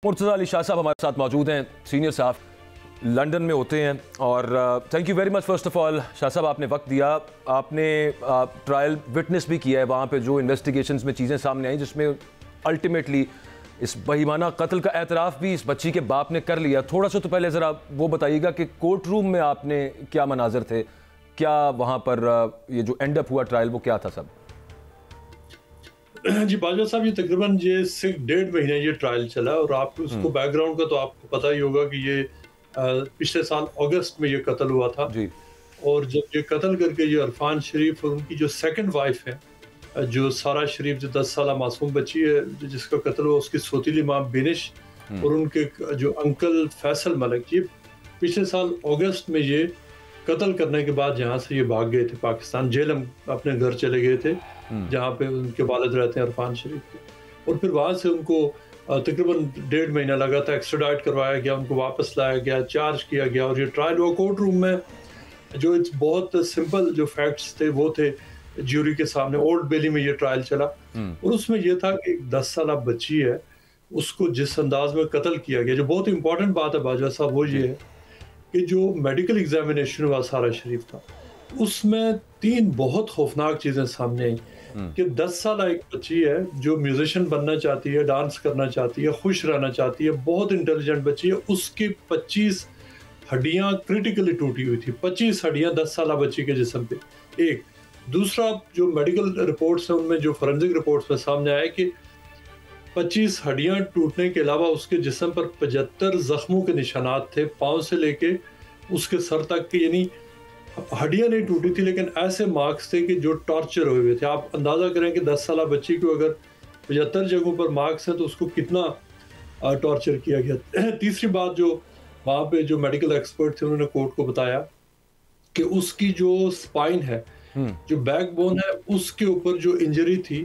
مرتضی علی شاہ صاحب ہمارے ساتھ موجود ہیں، سینئر صاحب لنڈن میں ہوتے ہیں، اور thank you very much first of all Shah sahib, آپ نے وقت دیا، آپ نے ٹرائل وٹنس بھی کیا ہے وہاں پہ جو انویسٹیگیشنز میں چیزیں سامنے آئیں جس میں الٹیمیٹلی اس بہیمانہ قتل کا اعتراف بھی اس بچی کے باپ نے کر لیا۔ تھوڑا سا تو پہلے ذرا وہ بتائیے گا کہ کورٹ روم میں آپ نے کیا مناظر تھے، کیا وہاں پر یہ جو اینڈ اپ ہوا ٹرائل وہ کیا تھا سب؟ جی باجوہ صاحب، یہ تقریباً 1.5 مہینے یہ ٹرائل چلا، اور آپ کو اس کو بیک گراؤنڈ کا تو آپ کو پتہ ہی ہوگا کہ یہ پچھلے سال اگست میں یہ قتل ہوا تھا جی، اور جب یہ قتل کر کے یہ عرفان شریف اور ان کی جو سیکنڈ وائف ہے جو سارہ شریف، جو 10 سالہ معصوم بچی ہے جس کا قتل ہوا، اس کی سوتیلی ماں بینش اور ان کے جو انکل فیصل ملک، یہ پچھلے سال اگست میں یہ قتل کرنے کے بعد یہاں سے یہ بھاگ گئے تھے پاکستان، جیلم اپنے گھر چلے گئے تھے جہاں پہ ان کے والد رہتے ہیں عرفان شریف کے، اور پھر وہاں سے ان کو تقریباً 1.5 مہینہ لگا تھا، ایکسٹراڈائٹ کروایا گیا، ان کو واپس لایا گیا، چارج کیا گیا، اور یہ ٹرائل ہوا کورٹ روم میں۔ جو بہت سمپل جو فیکٹس تھے وہ تھے جیوری کے سامنے، اولڈ بیلی میں یہ ٹرائل چلا، اور اس میں یہ تھا کہ ایک 10 سالہ بچی ہے، اس کو جس انداز میں قتل کیا گیا۔ جو بہت امپورٹنٹ بات ہے باجوہ صاحب وہ یہ ہے کہ جو میڈیکل ایگزامینیشن ہوا سارہ شریف کا، اس میں 3 بہت خوفناک چیزیں سامنے آئیں کہ 10 سالہ ایک بچی ہے جو میوزیشین بننا چاہتی ہے، ڈانس کرنا چاہتی ہے، خوش رہنا چاہتی ہے، بہت انٹیلیجنٹ بچی ہے، اس کی 25 ہڈیاں کریٹیکلی ٹوٹی ہوئی تھی، 25 ہڈیاں 10 سالہ بچی کے جسم پہ۔ ایک دوسرا، جو میڈیکل رپورٹس ہیں ان میں جو فورنزک رپورٹس میں سامنے آیا کہ 25 ہڈیاں ٹوٹنے کے علاوہ اس کے جسم پر 75 زخموں کے نشانات تھے، پاؤں سے لے کے اس کے سر تک کے، یعنی ہڈیاں نہیں ٹوٹی تھی لیکن ایسے مارکس تھے کہ جو ٹارچر ہوئے تھے۔ آپ اندازہ کریں کہ 10 سالہ بچی کو اگر 75 جگہوں پر مارکس ہیں تو اس کو کتنا ٹارچر کیا گیا۔ تیسری بات، جو وہاں پہ جو میڈیکل ایکسپرٹ تھے انہوں نے کورٹ کو بتایا کہ اس کی جو سپائن ہے، جو بیک بون ہے، اس کے اوپر جو انجری تھی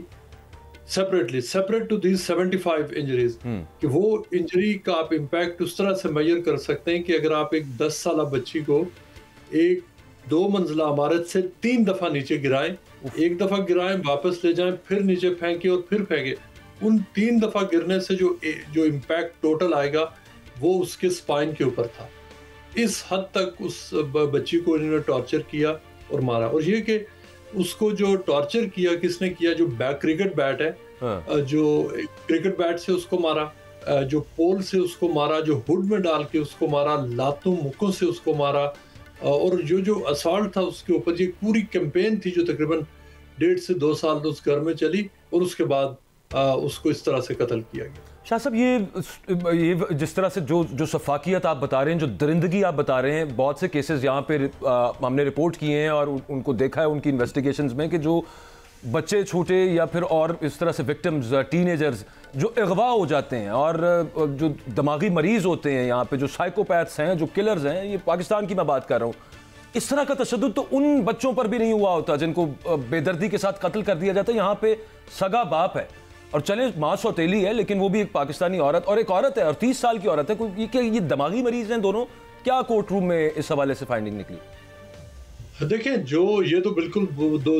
سیپریٹ ٹو دیز 75 انجریز، کہ وہ انجری کا آپ امپیکٹ اس طرح سے میئر کر سکتے ہیں کہ اگر آپ ایک 10 سالہ بچی کو ایک 2 منزلہ عمارت سے 3 دفعہ نیچے گرائیں، ایک دفعہ گرائیں واپس لے جائیں، پھر نیچے پھینکیں اور پھر پھینکیں، ان 3 دفعہ گرنے سے جو امپیکٹ ٹوٹل آئے گا وہ اس کے سپائن کے اوپر تھا۔ اس حد تک اس بچی کو انہوں نے ٹارچر کیا اور مارا، اور یہ کہ اس کو جو ٹارچر کیا کس نے کیا، جو کرکٹ بیٹ ہے، جو کرکٹ بیٹ سے اس کو مارا، جو پول سے اس کو مارا، جو ہڈ میں ڈال کے اس کو مارا، لاتوں مکوں سے اس کو مارا، اور جو اسالٹ تھا اس کے اوپر، یہ پوری کیمپین تھی جو تقریباً 1.5 سے 2 سال اس گھر میں چلی، اور اس کے بعد اس کو اس طرح سے قتل کیا گیا۔ شاہ صاحب، یہ جس طرح سے جو شفافیت آپ بتا رہے ہیں، جو درندگی آپ بتا رہے ہیں، بہت سے کیسز یہاں پہ ہم نے رپورٹ کیے ہیں اور ان کو دیکھا ہے ان کی انویسٹیگیشنز میں، کہ جو بچے چھوٹے یا پھر اور اس طرح سے وکٹمز، ٹین ایجرز جو اغوا ہو جاتے ہیں اور جو دماغی مریض ہوتے ہیں، یہاں پہ جو سائیکوپیتھس ہیں، جو کلرز ہیں، یہ پاکستان کی میں بات کر رہا ہوں، اس طرح کا تشدد تو ان بچوں پر بھی نہیں ہوا ہوتا جن کو بے دردی کے ساتھ قتل کر دیا جاتا ہے۔ یہاں پہ سگا باپ ہے، اور چلیں ماں سوتیلی ہے لیکن وہ بھی ایک پاکستانی عورت، اور ایک عورت ہے اور 30 سال کی عورت ہے، کہ یہ دماغی مریض ہیں دونوں؟ کیا کورٹ روم میں اس حوالے سے فائنڈنگ نکلی؟ دیکھیں، یہ تو بالکل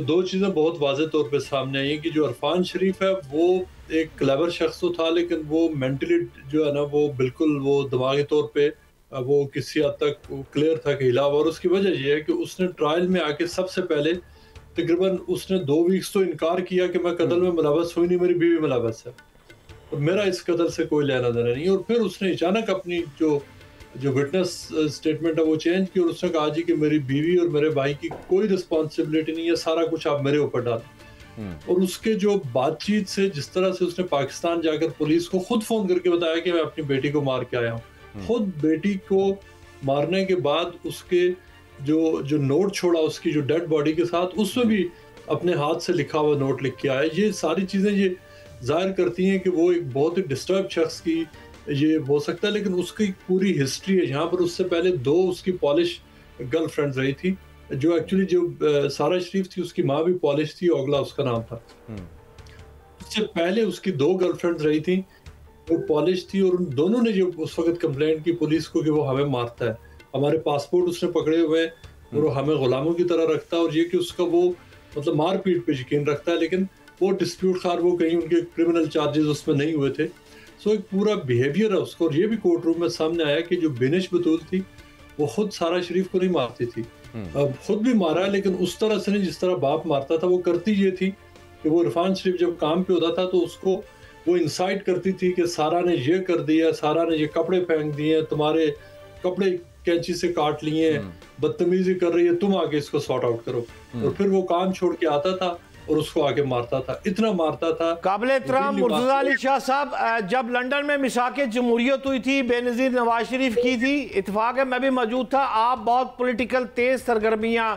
دو چیزیں بہت واضح طور پہ سامنے آئی ہیں کہ جو عرفان شریف ہے وہ ایک کلیور شخص تو تھا، لیکن وہ مینٹلی جو ہے نا وہ بالکل وہ دماغی طور پہ وہ کسی حد تک کلیئر تھا کہ ہلا ہوا، اور اس کی وجہ یہ ہے کہ اس نے ٹرائل میں آ کے سب سے پہلے تقریباً اس نے 2 ویکس تو انکار کیا کہ میں قتل میں ملوث ہوئی نہیں، میری بیوی ملوث ہے اور میرا اس قتل سے کوئی لینا دینا نہیں، اور پھر اس نے اچانک اپنی جو وٹنس سٹیٹمنٹ ہے وہ چینج کی، اور اس نے کہا جی کہ میری بیوی اور میرے بھائی کی کوئی رسپانسبلٹی نہیں ہے، سارا کچھ آپ میرے اوپر ڈالیں۔ اور اس کے جو بات چیت سے، جس طرح سے اس نے پاکستان جا کر پولیس کو خود فون کر کے بتایا کہ میں اپنی بیٹی کو مار کے آیا ہوں، خود بیٹی کو مارنے کے بعد اس کے جو نوٹ چھوڑا اس کی جو ڈیڈ باڈی کے ساتھ، اس میں بھی اپنے ہاتھ سے لکھا ہوا نوٹ لکھ کے آیا۔ یہ ساری چیزیں یہ ظاہر کرتی ہیں کہ وہ ایک بہت ہی ڈسٹرب شخص کی یہ ہو سکتا ہے، لیکن اس کی پوری ہسٹری ہے یہاں پر۔ اس سے پہلے 2 اس کی پالش گرل فرینڈ رہی تھی، جو ایکچولی جو سارہ شریف تھی اس کی ماں بھی پالش تھی، اوگلا اس کا نام تھا۔ اس سے پہلے اس کی 2 گرل فرینڈ رہی تھیں، وہ پالش تھی، اور ان دونوں نے جو اس وقت کمپلینٹ کی پولیس کو کہ وہ ہمیں مارتا ہے، ہمارے پاسپورٹ اس نے پکڑے ہوئے ہیں اور وہ ہمیں غلاموں کی طرح رکھتا ہے، اور یہ کہ اس کا وہ مطلب مار پیٹ پہ یقین رکھتا ہے، لیکن وہ ڈسپیوٹ خار وہ کہیں ان کے کرمنل چارجز اس میں نہیں ہوئے تھے۔ सो एक पूरा बिहेवियर है उसका। और ये भी कोर्ट रूम में सामने आया कि जो बिनिश बतूल थी वो खुद सारा शरीफ को नहीं मारती थी, खुद भी मारा, लेकिन उस तरह से नहीं जिस तरह बाप मारता था। वो करती ये थी कि वो इरफान शरीफ जब काम पे होता था तो उसको वो इंसाइट करती थी कि सारा ने ये कर दिया, सारा ने ये कपड़े फेंक दिए, तुम्हारे कपड़े कैंची से काट लिए, बदतमीजी कर रही है, तुम आके इसको सॉर्ट आउट करो। और फिर वो काम छोड़ के आता था और उसको आके मारता था, इतना मारता था। काबिल एहतराम मुर्तज़ा अली शाह साहब, जब लंदन में मिसाक जमहूरियत हुई थी, बेनज़ीर नवाज शरीफ की थी, इत्तेफाक है मैं भी मौजूद था, आप बहुत पॉलिटिकल तेज़ सरगर्मियाँ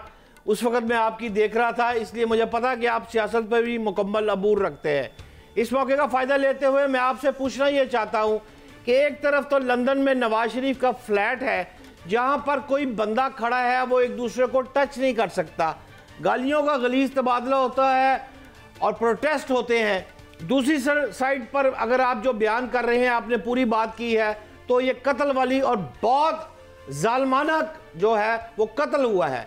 उस वक्त मैं आपकी देख रहा था, इसलिए मुझे पता कि आप सियासत पर भी मुकम्मल अबूर रखते हैं। इस मौके का फ़ायदा लेते हुए मैं आपसे पूछना ये चाहता हूँ कि एक तरफ तो लंदन में नवाज शरीफ का फ्लैट है जहाँ पर कोई बंदा खड़ा है वो एक दूसरे को टच नहीं कर सकता, गालियों का गलीज तबादला होता है और प्रोटेस्ट होते हैं। दूसरी साइड पर अगर आप जो बयान कर रहे हैं, आपने पूरी बात की है, तो ये कत्ल वाली और बहुत जालमाना जो है वो कत्ल हुआ है।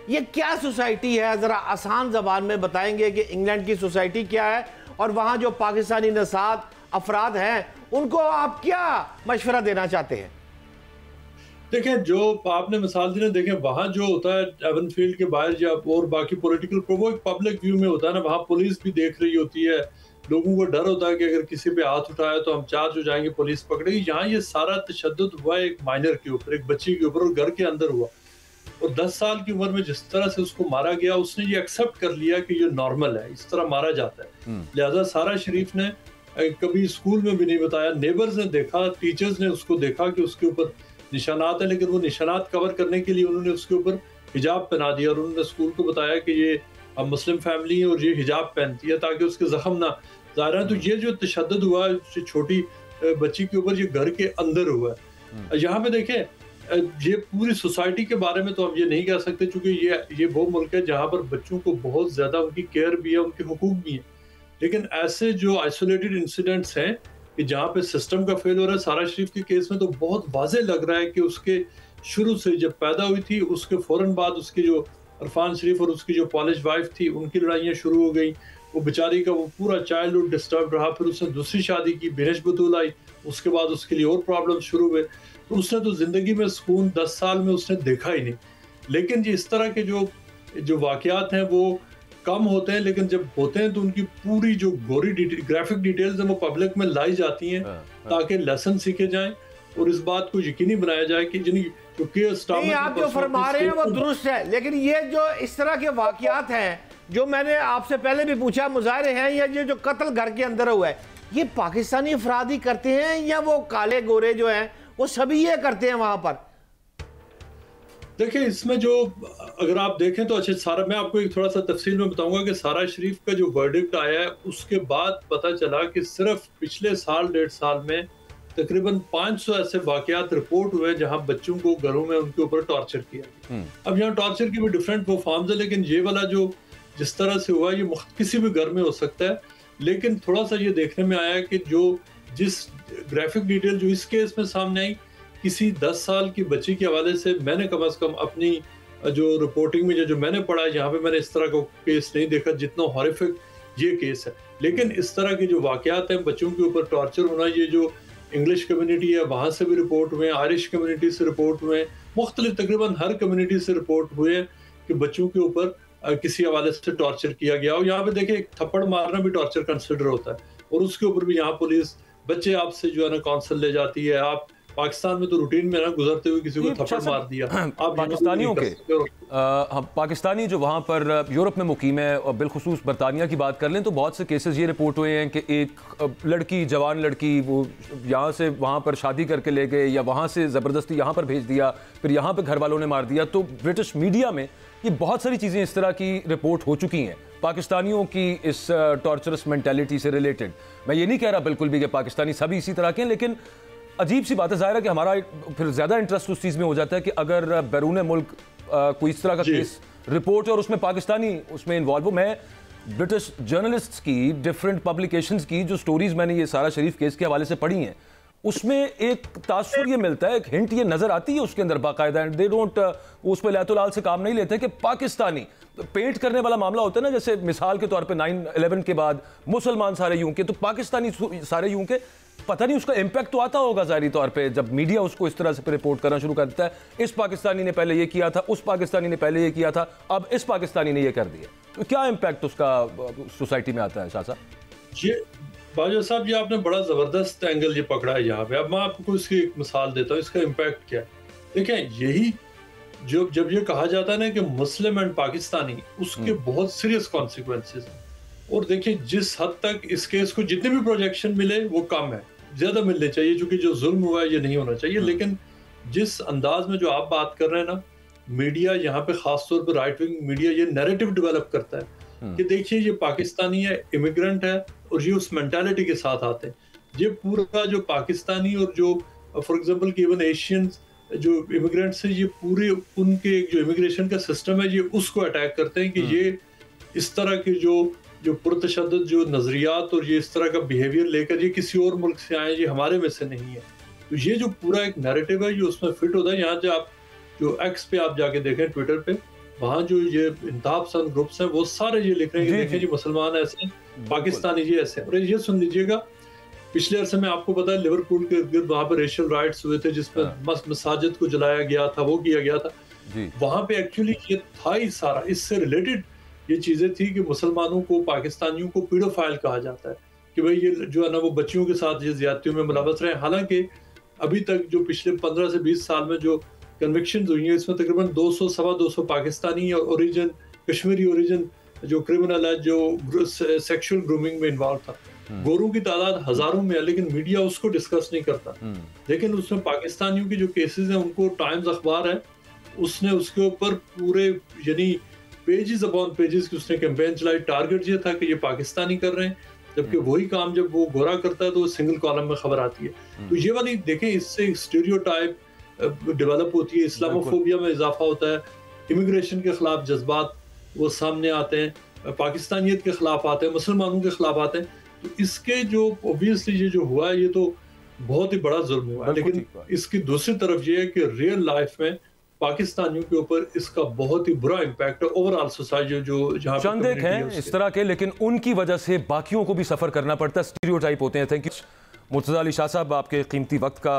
ये क्या सोसाइटी है, ज़रा आसान ज़बान में बताएंगे कि इंग्लैंड की सोसाइटी क्या है और वहाँ जो पाकिस्तानी नसाद अफराद हैं उनको आप क्या मशवरा देना चाहते हैं? देखें, जो आपने मिसाल दी ना, देखें वहाँ जो होता है एवनफील्ड के बाहर जब और बाकी पॉलिटिकल वो एक पब्लिक व्यू में होता है ना, वहाँ पुलिस भी देख रही होती है, लोगों को डर होता है कि अगर किसी पे हाथ उठाया तो हम चार्ज हो जाएंगे, पुलिस पकड़ेगी। यहाँ ये सारा तशद्दुद हुआ एक माइनर के ऊपर, एक बच्ची के ऊपर, और घर के अंदर हुआ। और 10 साल की उम्र में जिस तरह से उसको मारा गया, उसने ये एक्सेप्ट कर लिया कि ये नॉर्मल है, इस तरह मारा जाता है। लिहाजा सारा शरीफ ने कभी स्कूल में भी नहीं बताया, नेबर्स ने देखा, टीचर्स ने उसको देखा कि उसके ऊपर निशानात है, लेकिन वो निशानात कवर करने के लिए उन्होंने उसके ऊपर हिजाब पहना दिया और उन्होंने स्कूल को बताया कि ये हम मुस्लिम फैमिली है और ये हिजाब पहनती है ताकि उसके जख्म ना ज़ाहिर है। तो ये जो तशद्दुद हुआ छोटी बच्ची के ऊपर, ये घर के अंदर हुआ है। यहाँ पे देखें, ये पूरी सोसाइटी के बारे में तो हम ये नहीं कह सकते, क्योंकि ये वो मुल्क है जहाँ पर बच्चों को बहुत ज़्यादा उनकी केयर भी है, उनके हुकूक भी हैं। लेकिन ऐसे जो आइसोलेटेड इंसिडेंट्स हैं कि जहाँ पे सिस्टम का फेल हो रहा है, सारा शरीफ के केस में तो बहुत वाज़े लग रहा है कि उसके शुरू से जब पैदा हुई थी उसके फ़ौरन बाद उसकी जो इरफान शरीफ और उसकी जो कॉलेज वाइफ थी उनकी लड़ाइयाँ शुरू हो गई। वो बेचारी का वो पूरा चाइल्डहुड डिस्टर्ब रहा, फिर उसने दूसरी शादी की, बिनिश बतूल आई, उसके बाद उसके लिए और प्रॉब्लम शुरू हुए। तो उसने तो ज़िंदगी में सुकून 10 साल में उसने देखा ही नहीं। लेकिन ये इस तरह के जो वाक़यात हैं वो कम होते हैं, लेकिन जब होते हैं तो उनकी पूरी जो गोरी ग्राफिक डिटेल्स हैं वो पब्लिक में लाई जाती हैं ताकि लेसन सीखे जाएं और इस बात को यकीनी बनाया जाए कि नहीं, आप जो फरमा रहे हैं वो दुरुस्त है, लेकिन ये जो इस तरह के वाक़यात हैं जो मैंने आपसे पहले भी पूछा, मुजाहरे हैं या ये जो कत्ल घर के अंदर हुआ है, ये पाकिस्तानी अफराद ही करते हैं या वो काले गोरे जो हैं वो सभी ये करते हैं वहां पर? देखिए, इसमें जो अगर आप देखें तो अच्छा, सारा मैं आपको एक थोड़ा सा तफसील में बताऊंगा कि सारा शरीफ का जो वर्डिक्ट आया है उसके बाद पता चला कि सिर्फ पिछले साल 1.5 साल में तकरीबन 500 ऐसे वाकयात रिपोर्ट हुए जहां बच्चों को घरों में उनके ऊपर टॉर्चर किया। अब यहाँ टॉर्चर की भी डिफरेंट वो फॉर्म्स है, लेकिन ये वाला जो जिस तरह से हुआ ये किसी भी घर में हो सकता है। लेकिन थोड़ा सा ये देखने में आया कि जो जिस ग्राफिक डिटेल जो इस केस में सामने आई, किसी 10 साल की बच्ची के हवाले से मैंने कम से कम अपनी जो रिपोर्टिंग में जो मैंने पढ़ा है, यहाँ पे मैंने इस तरह का केस नहीं देखा जितना हॉरिफिक ये केस है। लेकिन इस तरह के जो वाकयात हैं, बच्चों के ऊपर टॉर्चर होना, ये जो इंग्लिश कम्युनिटी है वहाँ से भी रिपोर्ट हुए, आयरिश कम्युनिटी से रिपोर्ट हुए, मुख्तलिफ तकरीबन हर कम्युनिटी से रिपोर्ट हुए कि बच्चों के ऊपर किसी हवाले से टॉर्चर किया गया। और यहाँ पे देखिए, थप्पड़ मारना भी टॉर्चर कंसिडर होता है और उसके ऊपर भी यहाँ पुलिस बच्चे आपसे जो है ना काउंसिल ले जाती है। आप पाकिस्तान में तो रूटीन में ना गुजरते हुए किसी को थप्पड़ मार दिया। आप पाकिस्तानियों के हम पाकिस्तानी जो वहाँ पर यूरोप में मुकीम है और बिलखुसूस बरतानिया की बात कर लें तो बहुत से केसेस ये रिपोर्ट हुए हैं कि एक लड़की, जवान लड़की, वो यहाँ से वहाँ पर शादी करके ले गए या वहाँ से ज़बरदस्ती यहाँ पर भेज दिया, फिर यहाँ पर घर वालों ने मार दिया। तो ब्रिटिश मीडिया में ये बहुत सारी चीज़ें इस तरह की रिपोर्ट हो चुकी हैं पाकिस्तानियों की इस टॉर्चरस मेंटालिटी से रिलेटेड। मैं ये नहीं कह रहा बिल्कुल भी कि पाकिस्तानी सभी इसी तरह के हैं, लेकिन अजीब सी बात है, ज़ाहिर है कि हमारा फिर ज़्यादा इंटरेस्ट उस चीज़ में हो जाता है कि अगर बैरून मुल्क कोई इस तरह का केस रिपोर्ट और उसमें पाकिस्तानी उसमें इन्वॉल्व हो। मैं ब्रिटिश जर्नलिस्ट्स की, डिफरेंट पब्लिकेशंस की जो स्टोरीज़ मैंने ये सारा शरीफ केस के हवाले से पढ़ी हैं, उसमें एक तासुर ये मिलता है, एक हिंट ये नज़र आती है उसके अंदर बाकायदा, एंड दे डोंट उस पर लैतुलाल से काम नहीं लेते कि पाकिस्तानी पेंट करने वाला मामला होता है ना, जैसे मिसाल के तौर पे 9/11 के बाद मुसलमान सारे यूं के, तो पाकिस्तानी सारे यूं के। पता नहीं उसका इम्पैक्ट तो आता होगा ज़ाहिरी तौर पे, जब मीडिया उसको इस तरह से रिपोर्ट करना शुरू कर देता है, इस पाकिस्तानी ने पहले ये किया था, उस पाकिस्तानी ने पहले ये किया था, अब इस पाकिस्तानी ने ये कर दिया, तो क्या इम्पैक्ट उसका सोसाइटी में आता है? शाह साहब ये बाजवा साहब, ये आपने बड़ा ज़बरदस्त एंगल ये पकड़ा है यहाँ पे। अब मैं आपको इसकी एक मिसाल देता हूँ, इसका इम्पैक्ट क्या है। देखें, यही जब ये कहा जाता है ना कि मुस्लिम एंड पाकिस्तानी, उसके बहुत सीरियस कॉन्सिक्वेंसेस हैं। और देखिए, जिस हद तक इस केस को जितने भी प्रोजेक्शन मिले वो कम है, ज्यादा मिलने चाहिए, क्योंकि जो जुल्म हुआ है ये नहीं होना चाहिए। लेकिन जिस अंदाज में जो आप बात कर रहे हैं ना, मीडिया यहाँ पे खासतौर पर राइट विंग मीडिया ये नैरेटिव डेवलप करता है कि देखिए ये पाकिस्तानी है, इमिग्रेंट है, और ये उस मेंटालिटी के साथ आते हैं। ये पूरा जो पाकिस्तानी और जो फॉर एग्जांपल कि इवन एशियन जो इमिग्रेंट्स हैं, ये पूरे उनके जो इमिग्रेशन का सिस्टम है, ये उसको अटैक करते हैं कि ये इस तरह के जो पुरतशद्दुद जो नजरियात और ये इस तरह का बिहेवियर लेकर ये किसी और मुल्क से आए, ये हमारे में से नहीं है। तो ये जो पूरा एक नैरेटिव है, ये उसमें फिट होता है। यहाँ जो आप जो एक्स पे आप जाके देखें, ट्विटर पे, वहाँ जो ये इंतहा पसंद ग्रुप्स हैं, वो सारे ये लिख रहे हैं कि देखें जी मुसलमान ऐसे, पाकिस्तानी जी ऐसे। और ये सुन लीजिएगा, पिछले अरसे में आपको पता है लिवरपूल के इर्द वहाँ पे रेशियल राइट्स हुए थे, जिसमें मसाजिद को जलाया गया था, वो किया गया था। वहाँ पे एक्चुअली ये था ही सारा, इससे रिलेटेड ये चीजें थी कि मुसलमानों को, पाकिस्तानियों को पीडोफाइल कहा जाता है कि भाई ये जो है ना वो बच्चियों के साथ ये ज्यादतियों में मुलव्वस रहे। हालांकि अभी तक जो पिछले 15 से 20 साल में जो कन्विक्शंस हुई हैं, इसमें तकरीबन 200-225 पाकिस्तानी ओरिजिन, कश्मीरी ओरिजिन जो क्रिमिनल है, जो सेक्सुअल ग्रूमिंग में इन्वॉल्व था। गोरों की तादाद हजारों में है, लेकिन मीडिया उसको डिस्कस नहीं करता। लेकिन उसमें पाकिस्तानियों के जो केसेस हैं, उनको टाइम्स अखबार है, उसने उसके ऊपर पूरे यानी पेजेस अपॉन पेजेस की उसने कैंपेन चलाई। टारगेट ये था कि ये पाकिस्तानी कर रहे हैं, जबकि वही काम जब वो गोरा करता है तो सिंगल कॉलम में खबर आती है। तो ये वाली देखें, इससे स्टीरियोटाइप डेवलप होती है, इस्लामोफोबिया में इजाफा होता है, इमिग्रेशन के खिलाफ जज्बात वो सामने आते हैं, पाकिस्तानियत के खिलाफ आते हैं, मुसलमानों के खिलाफ आते हैं। तो इसके जो ऑब्वियसली ये जो हुआ है, ये तो बहुत ही बड़ा जुल्म हुआ है। लेकिन इसकी दूसरी तरफ ये है कि रियल लाइफ में पाकिस्तानियों के ऊपर इसका बहुत ही बुरा इम्पैक्ट है ओवरऑल सोसाइटी जो जहां चंद एक हैं इस तरह के, लेकिन उनकी वजह से बाकियों को भी सफर करना पड़ता है, स्टीरियोटाइप होते हैं। थैंक यू मुर्तजा अली शाह साहब, आपके कीमती वक्त का